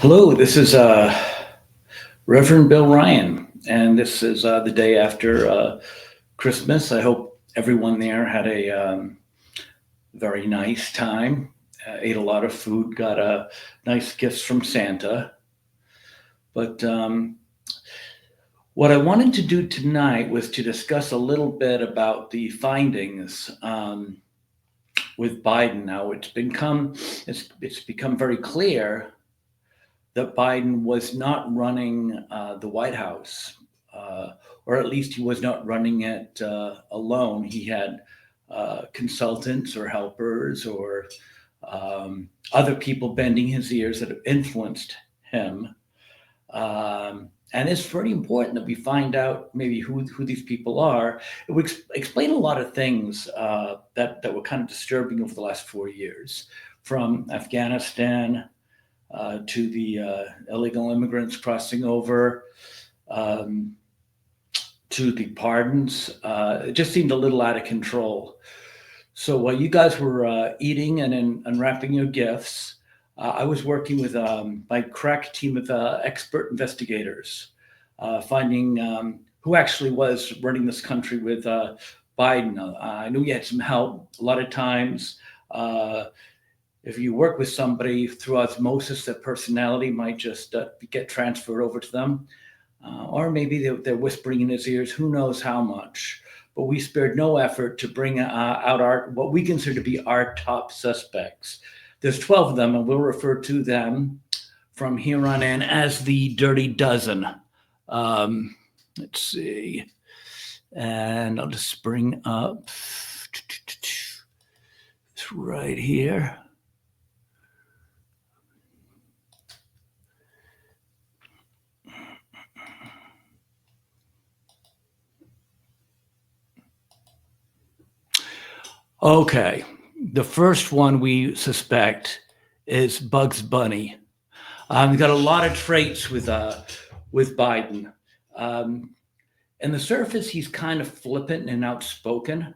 Hello, this is Reverend Bill Ryan, and this is the day after Christmas. I hope everyone there had a very nice time, ate a lot of food, got nice gifts from Santa. But what I wanted to do tonight was to discuss a little bit about the findings with Biden. Now, it's become very clear that Biden was not running the White House, or at least he was not running it alone. He had consultants or helpers or other people bending his ears that have influenced him. And it's very important that we find out maybe who these people are. It would explain a lot of things that were kind of disturbing over the last 4 years, from Afghanistan to the illegal immigrants crossing over, to the pardons. It just seemed a little out of control. So while you guys were eating and unwrapping your gifts, I was working with my crack team of expert investigators, finding who actually was running this country with Biden. I knew we had some help. A lot of times, if you work with somebody through osmosis, their personality might just get transferred over to them. Or maybe they're whispering in his ears, who knows how much. But we spared no effort to bring out what we consider to be our top suspects. There's 12 of them, and we'll refer to them from here on in as the Dirty Dozen. Let's see. And I'll just bring up it's right here. Okay, the first one we suspect is Bugs Bunny. We've got a lot of traits with Biden. In the surface, he's kind of flippant and outspoken.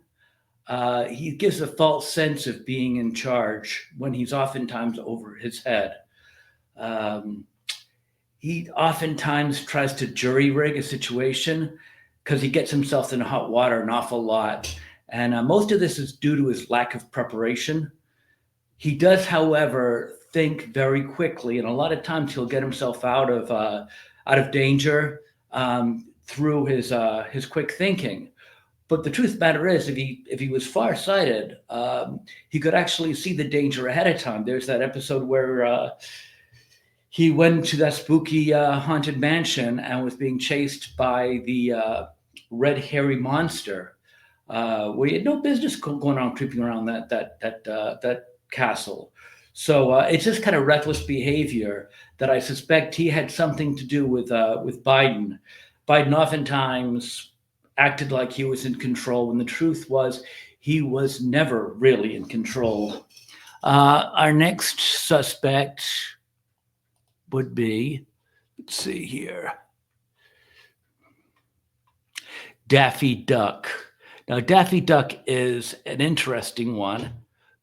He gives a false sense of being in charge when he's oftentimes over his head. He oftentimes tries to jury rig a situation because he gets himself in hot water an awful lot. And most of this is due to his lack of preparation. He does, however, think very quickly, and a lot of times he'll get himself out of danger through his quick thinking. But the truth of the matter is, if he was farsighted, he could actually see the danger ahead of time. There's that episode where he went to that spooky haunted mansion and was being chased by the red hairy monster. Where he had no business going on creeping around that castle. So it's just kind of reckless behavior that I suspect he had something to do with Biden. Biden oftentimes acted like he was in control when the truth was he was never really in control. Our next suspect would be, let's see here, Daffy Duck. Now, Daffy Duck is an interesting one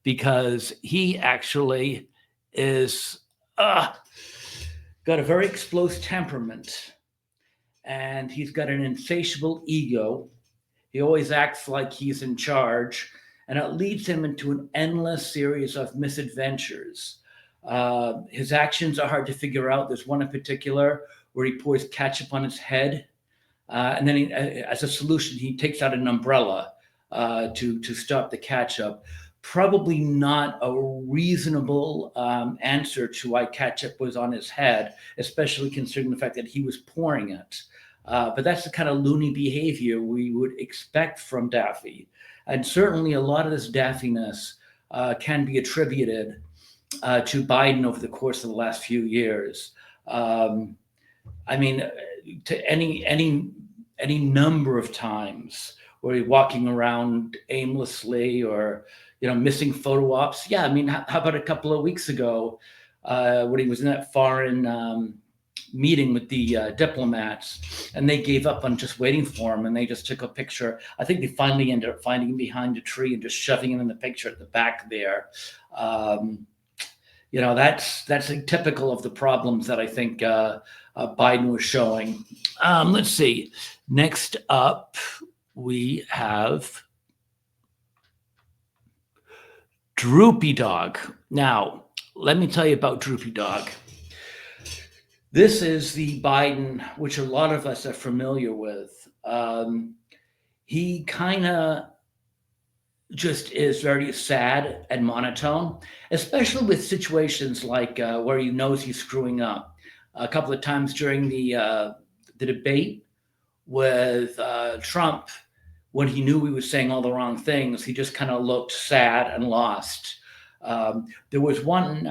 because he actually is got a very explosive temperament, and he's got an insatiable ego. He always acts like he's in charge, and it leads him into an endless series of misadventures. His actions are hard to figure out. There's one in particular where he pours ketchup on his head. And then as a solution, he takes out an umbrella to stop the ketchup. Probably not a reasonable answer to why ketchup was on his head, especially considering the fact that he was pouring it. But that's the kind of loony behavior we would expect from Daffy. And certainly a lot of this daffiness can be attributed to Biden over the course of the last few years. I mean, to any number of times where he's walking around aimlessly or missing photo ops. Yeah, I mean, how about a couple of weeks ago when he was in that foreign meeting with the diplomats, and they gave up on just waiting for him, and they just took a picture. I think they finally ended up finding him behind a tree and just shoving him in the picture at the back there. That's typical of the problems that I think Biden was showing. Let's see. Next up, we have Droopy Dog. Now, let me tell you about Droopy Dog. This is the Biden, which a lot of us are familiar with. He kind of just is very sad and monotone, especially with situations like where he knows he's screwing up. A couple of times during the debate with Trump, when he knew he was saying all the wrong things, he just kind of looked sad and lost. There was one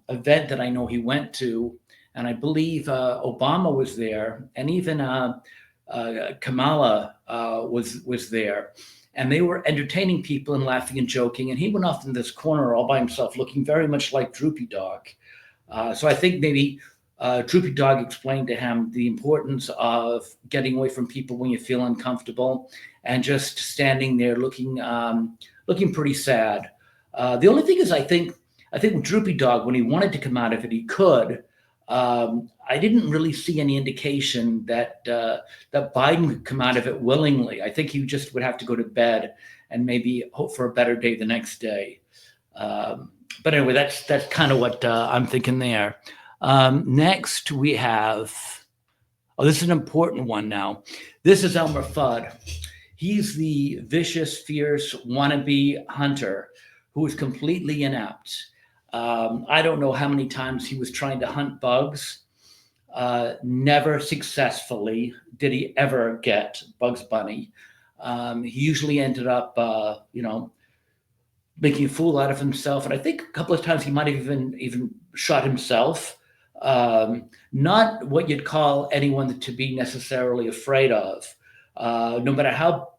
event that I know he went to, and I believe Obama was there, and even Kamala was there. And they were entertaining people and laughing and joking. And he went off in this corner all by himself, looking very much like Droopy Dog. So I think maybe Droopy Dog explained to him the importance of getting away from people when you feel uncomfortable and just standing there looking pretty sad. The only thing is, I think with Droopy Dog, when he wanted to come out of it, he could. I didn't really see any indication that Biden could come out of it willingly. I think he just would have to go to bed and maybe hope for a better day the next day. But anyway, that's kind of what I'm thinking there. Next, we have, this is an important one now. This is Elmer Fudd. He's the vicious, fierce wannabe hunter who is completely inept. I don't know how many times he was trying to hunt bugs. Never successfully did he ever get Bugs Bunny. He usually ended up, making a fool out of himself. And I think a couple of times he might have even shot himself. Not what you'd call anyone to be necessarily afraid of. No matter how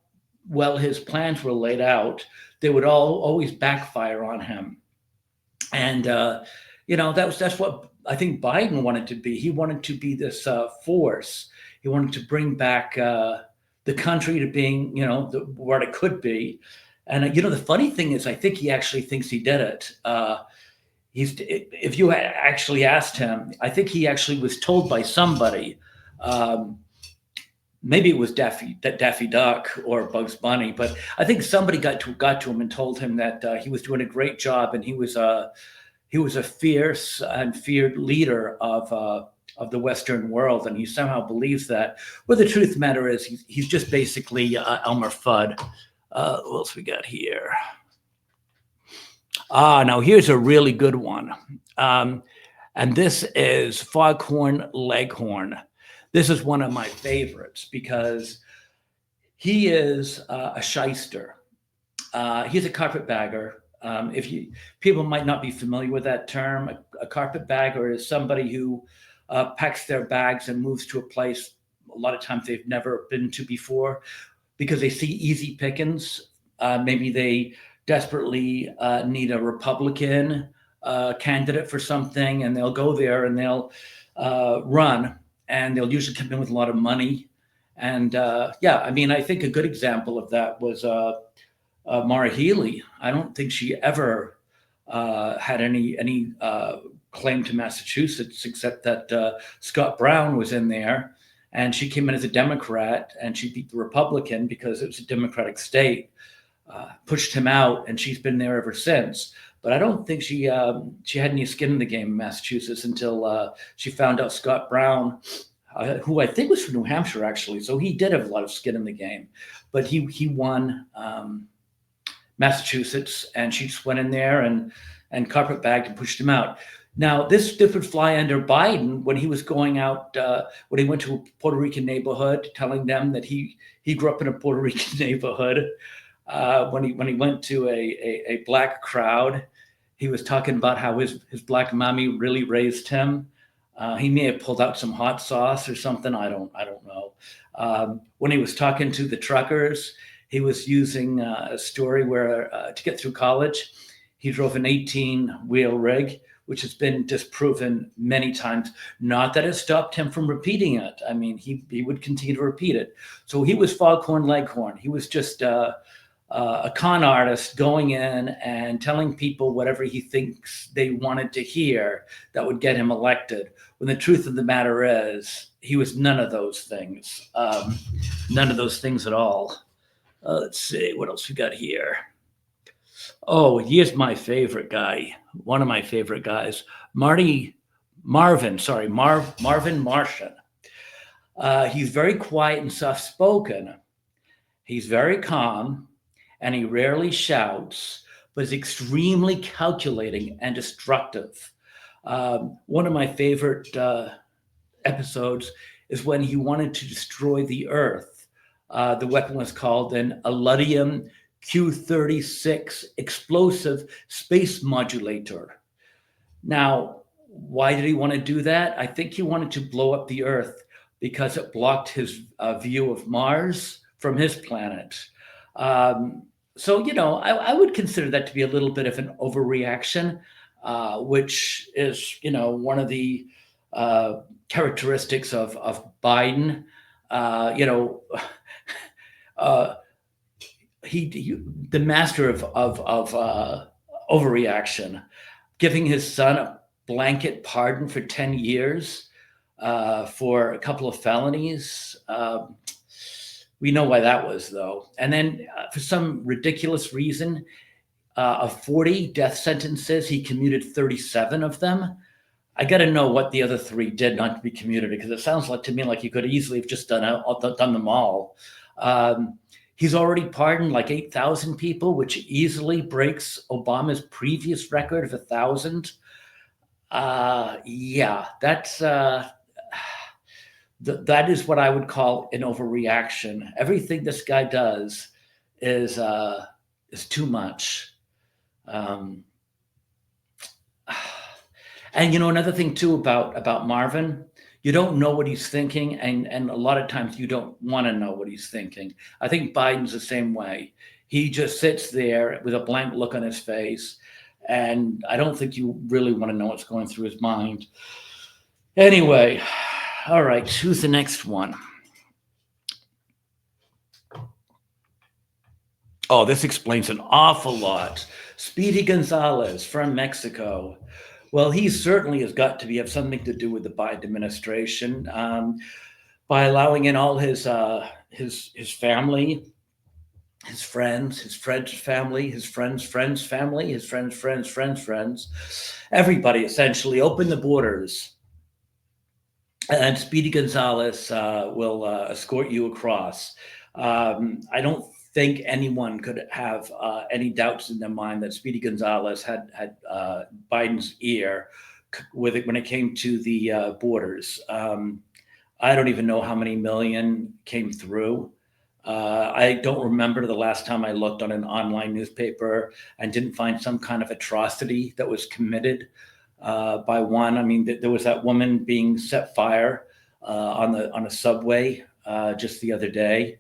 well his plans were laid out, they would always backfire on him. And that's what I think Biden wanted to be. He wanted to be this force. He wanted to bring back the country to being, what it could be. And the funny thing is, I think he actually thinks he did it. If you actually asked him, I think he actually was told by somebody. Maybe it was Daffy Duck or Bugs Bunny, but I think somebody got to him and told him that he was doing a great job, and he was a fierce and feared leader of the Western world, and he somehow believes that. Well, the truth of the matter is, he's just basically Elmer Fudd. What else we got here? Now here's a really good one, and this is Foghorn Leghorn. This is one of my favorites because he is a shyster. He's a carpetbagger. People might not be familiar with that term, a carpetbagger is somebody who packs their bags and moves to a place a lot of times they've never been to before because they see easy pickings. Maybe they desperately need a Republican candidate for something, and they'll go there and they'll run. And they'll usually come in with a lot of money. And I think a good example of that was Maura Healey. I don't think she ever had any claim to Massachusetts, except that Scott Brown was in there. And she came in as a Democrat, and she beat the Republican because it was a Democratic state, pushed him out, and she's been there ever since. But I don't think she had any skin in the game in Massachusetts until she found out Scott Brown, who I think was from New Hampshire, actually. So he did have a lot of skin in the game. But he won Massachusetts, and she just went in there and carpetbagged and pushed him out. Now, this would fly under Biden when he was going out, when he went to a Puerto Rican neighborhood, telling them that he grew up in a Puerto Rican neighborhood. When he went to a black crowd, he was talking about how his black mommy really raised him. He may have pulled out some hot sauce or something. I don't know. When he was talking to the truckers, he was using a story where to get through college, he drove an 18-wheel rig, which has been disproven many times. Not that it stopped him from repeating it. I mean, he would continue to repeat it. So he was Foghorn Leghorn. He was just a con artist going in and telling people whatever he thinks they wanted to hear that would get him elected. When the truth of the matter is, he was none of those things. None of those things at all. Let's see what else we got here. Oh, here's my favorite guy. One of my favorite guys, Marvin Martian. He's very quiet and soft spoken. He's very calm and he rarely shouts, but is extremely calculating and destructive. One of my favorite episodes is when he wanted to destroy the Earth. The weapon was called an Alludium Q-36 explosive space modulator. Now, why did he want to do that? I think he wanted to blow up the Earth because it blocked his view of Mars from his planet. So, I would consider that to be a little bit of an overreaction, which is, one of the characteristics of Biden. Uh, the master of overreaction, giving his son a blanket pardon for 10 years for a couple of felonies. We know why that was, though. And then for some ridiculous reason, of 40 death sentences, he commuted 37 of them. I got to know what the other 3 did not to be commuted, because it sounds like to me like he could easily have just done them all. He's already pardoned like 8,000 people, which easily breaks Obama's previous record of 1,000. Yeah, that is what I would call an overreaction. Everything this guy does is too much. And another thing too about Marvin, you don't know what he's thinking, and a lot of times you don't want to know what he's thinking. I think Biden's the same way. He just sits there with a blank look on his face, and I don't think you really want to know what's going through his mind. Anyway, all right, who's the next one? Oh, this explains an awful lot. Speedy Gonzalez from Mexico. Well, he certainly has got to have something to do with the Biden administration, by allowing in all his family, his friends' family, his friends' family, his friends. Everybody essentially open the borders, and Speedy Gonzalez will escort you across. I don't think anyone could have any doubts in their mind that Speedy Gonzalez had Biden's ear with it when it came to the borders. I don't even know how many million came through. I don't remember the last time I looked on an online newspaper and didn't find some kind of atrocity that was committed by one. I mean, there was that woman being set fire on a subway just the other day.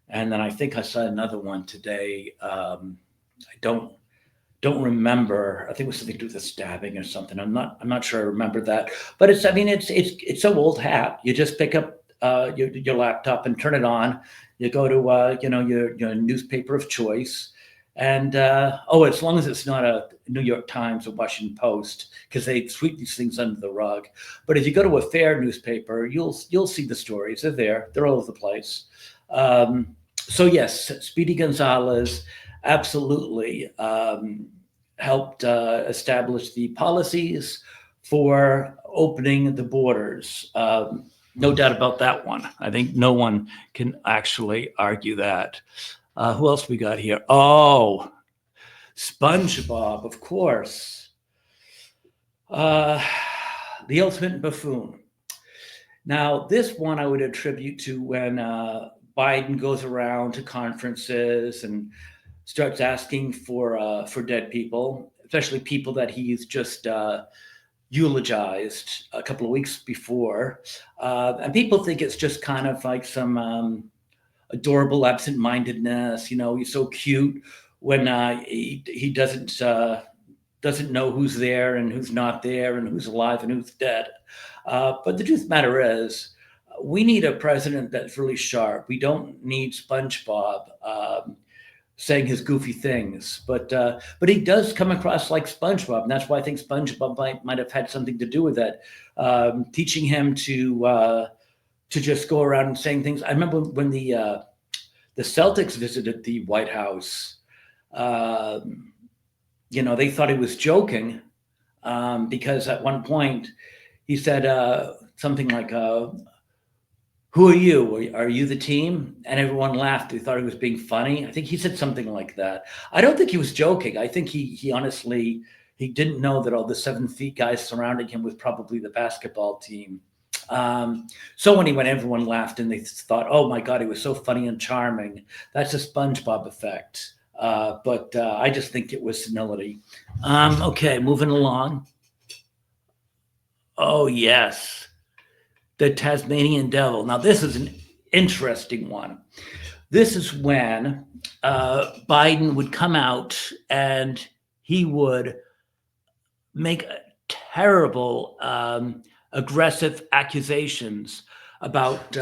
And then I think I saw another one today. I don't remember. I think it was something to do with a stabbing or something. I'm not sure I remember that. But it's so old hat. You just pick up your laptop and turn it on. You go to your newspaper of choice, and as long as it's not a New York Times or Washington Post, because they sweep these things under the rug. But if you go to a fair newspaper, you'll see the stories. They're there. They're all over the place. So yes, Speedy Gonzalez absolutely helped establish the policies for opening the borders. No doubt about that one. I think no one can actually argue that. Who else we got here? Oh, SpongeBob, of course. The ultimate buffoon. Now, this one I would attribute to when Biden goes around to conferences and starts asking for dead people, especially people that he's just eulogized a couple of weeks before. And people think it's just kind of like some adorable absent-mindedness. He's so cute when he doesn't know who's there and who's not there and who's alive and who's dead. But the truth of the matter is, we need a president that's really sharp. We don't need SpongeBob. saying his goofy things. But he does come across like SpongeBob, and that's why I think SpongeBob might have had something to do with it, teaching him to just go around and saying things. I remember when the Celtics visited the White House. Um, they thought he was joking, because at one point he said something like, "Who are you? Are you the team?" And everyone laughed. They thought he was being funny. I think he said something like that. I don't think he was joking. I think he honestly he didn't know that all the 7 feet guys surrounding him was probably the basketball team. Um, so when he went, everyone laughed and they thought, "Oh my God, he was so funny and charming." That's a SpongeBob effect. But I just think it was senility. Okay, moving along. Oh yes, the Tasmanian Devil. Now this is an interesting one. This is when Biden would come out and he would make terrible, aggressive accusations about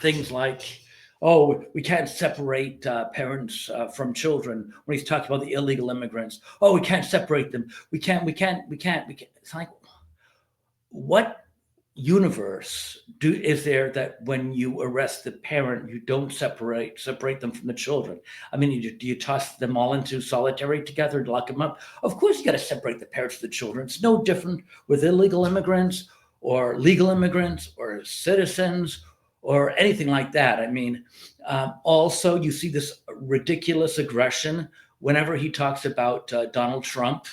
things like, "Oh, we can't separate parents from children." When he's talking about the illegal immigrants, "Oh, we can't separate them. We can't." It's like, what universe is there that when you arrest the parent, you don't separate them from the children? I mean, do you toss them all into solitary together and lock them up? Of course, you got to separate the parents from the children. It's no different with illegal immigrants or legal immigrants or citizens or anything like that. I mean, also you see this ridiculous aggression whenever he talks about Donald Trump.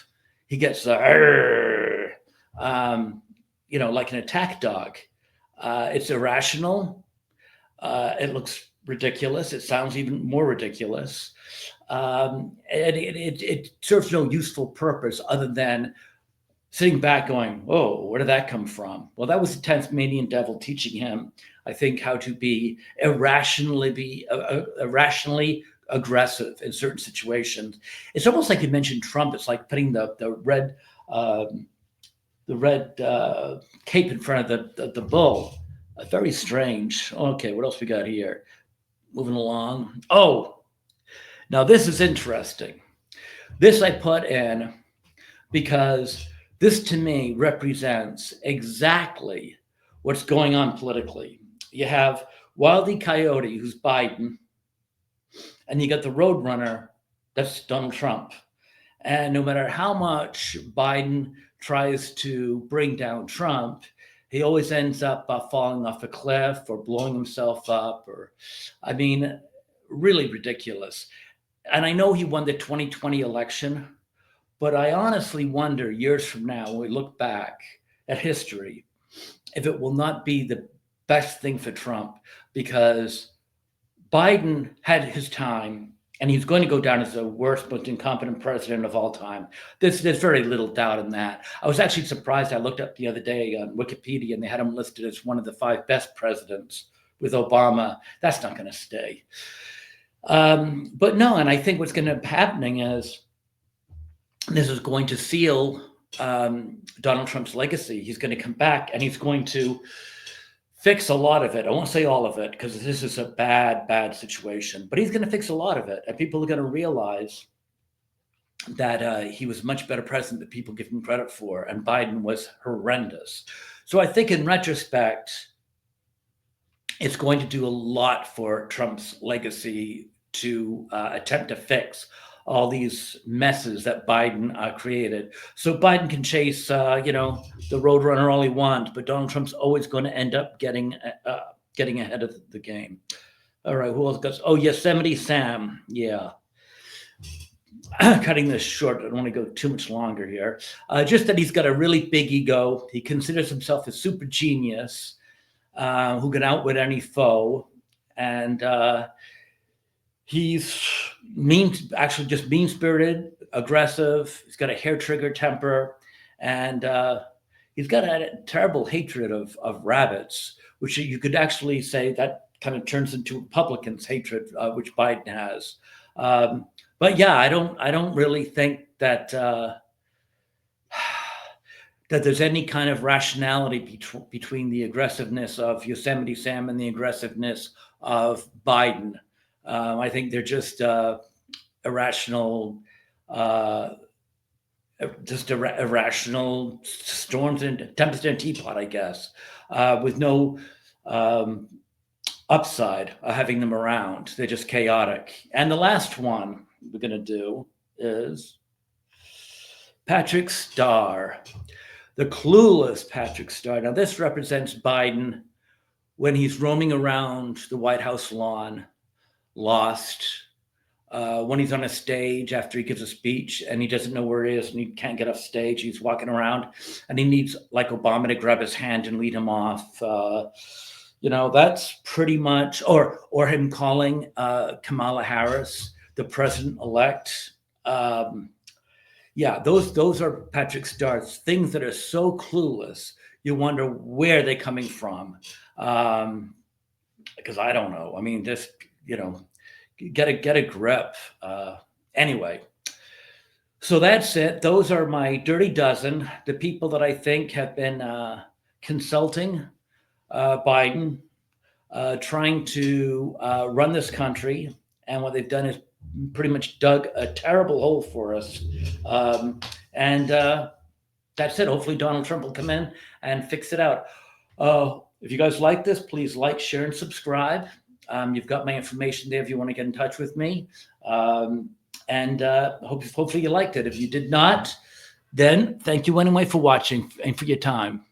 He gets the like an attack dog. It's irrational. It looks ridiculous. It sounds even more ridiculous. And it serves no useful purpose other than sitting back going, "Oh, where did that come from?" Well, that was the Tasmanian Devil teaching him, I think, how to irrationally aggressive in certain situations. It's almost like you mentioned Trump. It's like putting um, the red cape in front of the bull. Very strange. Okay, what else we got here? Moving along. Oh, now this is interesting. This I put in because this to me represents exactly what's going on politically. You have Wile E. Coyote, who's Biden, and you got the Roadrunner, that's Donald Trump. And no matter how much Biden tries to bring down Trump, he always ends up falling off a cliff or blowing himself up, I mean, really ridiculous. And I know he won the 2020 election, but I honestly wonder years from now, when we look back at history, if it will not be the best thing for Trump, because Biden had his time and he's going to go down as the worst, most incompetent president of all time. There's very little doubt in that. I was actually surprised. I looked up the other day on Wikipedia and they had him listed as one of the 5 best presidents with Obama. That's not going to stay. But no, and I think what's going to be happening is this is going to seal Donald Trump's legacy. He's going to come back and he's going to fix a lot of it. I won't say all of it because this is a bad, bad situation, but he's going to fix a lot of it. And people are going to realize that he was a much better president than people give him credit for. And Biden was horrendous. So I think in retrospect, it's going to do a lot for Trump's legacy to attempt to fix all these messes that Biden created. So Biden can chase, the Roadrunner all he wants, but Donald Trump's always going to end up getting ahead of the game. All right, who else goes? Oh, Yosemite Sam. Yeah. Cutting this short, I don't want to go too much longer here. Just that he's got a really big ego. He considers himself a super genius who can outwit any foe. And he's just mean-spirited, aggressive. He's got a hair-trigger temper, and he's got a terrible hatred of rabbits, which you could actually say that kind of turns into Republicans' hatred, which Biden has. But yeah, I don't really think that that there's any kind of rationality between the aggressiveness of Yosemite Sam and the aggressiveness of Biden. I think they're just irrational, uh, irrational storms and tempest in a teapot, I guess, with no um, upside having them around. They're just chaotic. And the last one we're going to do is Patrick Starr, the clueless Patrick Starr. Now, this represents Biden when he's roaming around the White House lawn, lost. When he's on a stage after he gives a speech and he doesn't know where he is and he can't get off stage, he's walking around and he needs like Obama to grab his hand and lead him off. That's pretty much, or him calling Kamala Harris the president-elect. Those are Patrick Starr's things that are so clueless. You wonder where they're coming from. Because I don't know. I mean, just, get a grip. Anyway, so that's it. Those are my dirty dozen, the people that I think have been consulting Biden, trying to run this country. And what they've done is pretty much dug a terrible hole for us. That's it. Hopefully Donald Trump will come in and fix it out. If you guys like this, please like, share, and subscribe. You've got my information there if you want to get in touch with me. Hopefully you liked it. If you did not, then thank you anyway for watching and for your time.